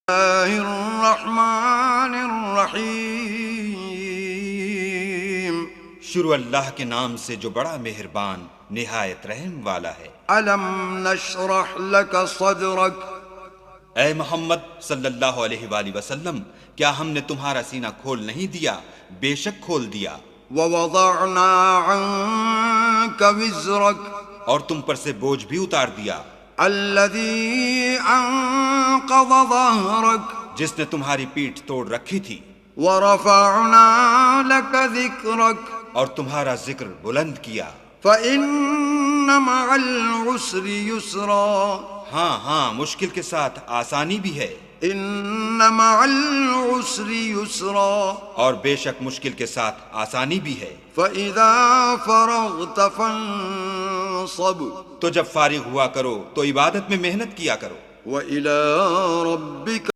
اللہ الرحمن الرحیم۔ شروع اللہ کے نام سے جو بڑا مہربان نہایت رحم والا ہے۔ الم نشرح لک صدرک، اے محمد صلی اللہ علیہ وآلہ وسلم، کیا ہم نے تمہارا سینہ کھول نہیں دیا؟ بے شک کھول دیا۔ ووضعنا عنک وزرک، اور تم پر سے بوجھ بھی اتار دیا، الذی انقض ظہرک، جس نے تمہاری پیٹھ توڑ رکھی تھی، ورفعنا لک ذکرک، اور تمہارا ذکر بلند کیا۔ فإن مع العسر یسرا، ہاں مشکل کے ساتھ آسانی بھی ہے، ان مع العسر یسرا، اور بے شک مشکل کے ساتھ آسانی بھی ہے۔ فإذا فرغت فانصب، تو جب فارغ ہوا کرو تو عبادت میں محنت کیا کرو۔ وإلى ربك